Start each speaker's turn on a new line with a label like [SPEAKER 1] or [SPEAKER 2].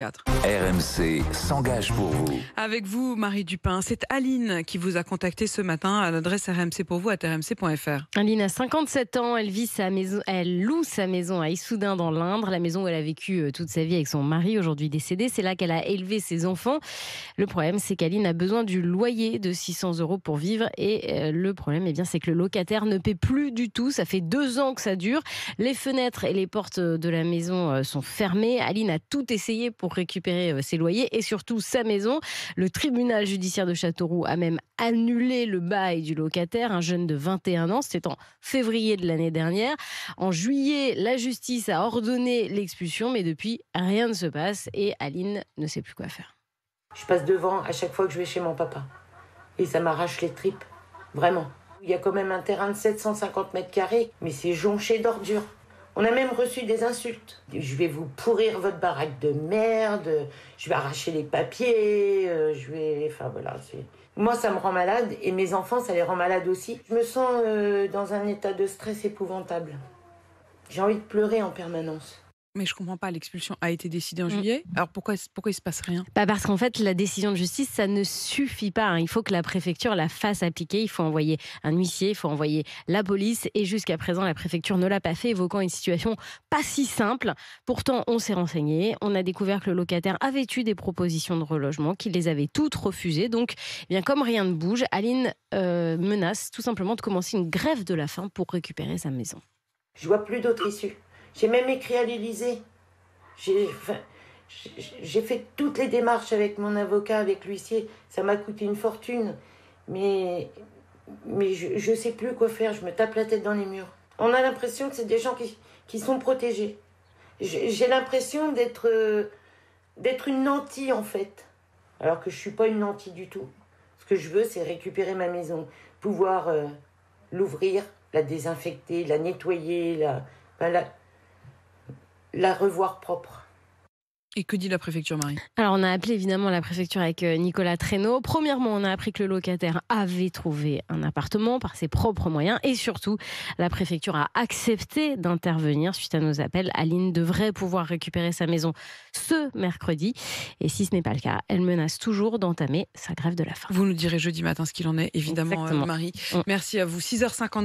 [SPEAKER 1] RMC s'engage pour vous.
[SPEAKER 2] Avec vous, Marie Dupin. C'est Aline qui vous a contacté ce matin à l'adresse rmcpourvous@rmc.fr.
[SPEAKER 3] Aline a 57 ans, elle loue sa maison à Issoudun dans l'Indre, la maison où elle a vécu toute sa vie avec son mari, aujourd'hui décédé. C'est là qu'elle a élevé ses enfants. Le problème, c'est qu'Aline a besoin du loyer de 600 € pour vivre. Et le problème, c'est que le locataire ne paie plus du tout. Ça fait 2 ans que ça dure. Les fenêtres et les portes de la maison sont fermées. Aline a tout essayé pour récupérer ses loyers et surtout sa maison. Le tribunal judiciaire de Châteauroux a même annulé le bail du locataire, un jeune de 21 ans. C'était en février de l'année dernière. En juillet, la justice a ordonné l'expulsion, mais depuis, rien ne se passe et Aline ne sait plus quoi faire.
[SPEAKER 4] Je passe devant à chaque fois que je vais chez mon papa. Et ça m'arrache les tripes. Vraiment. Il y a quand même un terrain de 750 mètres carrés, mais c'est jonché d'ordures. On a même reçu des insultes. Je vais vous pourrir votre baraque de merde, je vais arracher les papiers, Enfin voilà, moi ça me rend malade et mes enfants ça les rend malades aussi. Je me sens dans un état de stress épouvantable. J'ai envie de pleurer en permanence.
[SPEAKER 2] Mais je comprends pas, l'expulsion a été décidée en juillet. Alors pourquoi il se passe rien ?
[SPEAKER 3] Parce qu'en fait, la décision de justice, ça ne suffit pas. Il faut que la préfecture la fasse appliquer. Il faut envoyer un huissier, il faut envoyer la police. Et jusqu'à présent, la préfecture ne l'a pas fait, évoquant une situation pas si simple. Pourtant, on s'est renseigné. On a découvert que le locataire avait eu des propositions de relogement, qu'il les avait toutes refusées. Donc, comme rien ne bouge, Aline menace tout simplement de commencer une grève de la faim pour récupérer sa maison.
[SPEAKER 4] Je vois plus d'autre issue. J'ai même écrit à l'Élysée. J'ai fait toutes les démarches avec mon avocat, avec l'huissier. Ça m'a coûté une fortune. Mais je sais plus quoi faire. Je me tape la tête dans les murs. On a l'impression que c'est des gens qui sont protégés. J'ai l'impression d'être une nantie, en fait. Alors que je suis pas une nantie du tout. Ce que je veux, c'est récupérer ma maison. Pouvoir l'ouvrir, la désinfecter, la nettoyer, la revoir propre.
[SPEAKER 2] Et que dit la préfecture, Marie ?
[SPEAKER 3] Alors, on a appelé évidemment la préfecture avec Nicolas Traîneau. Premièrement, on a appris que le locataire avait trouvé un appartement par ses propres moyens. Et surtout, la préfecture a accepté d'intervenir suite à nos appels. Aline devrait pouvoir récupérer sa maison ce mercredi. Et si ce n'est pas le cas, elle menace toujours d'entamer sa grève de la faim.
[SPEAKER 2] Vous nous direz jeudi matin ce qu'il en est, évidemment,
[SPEAKER 3] Exactement.
[SPEAKER 2] Marie. Merci à vous. 6h50.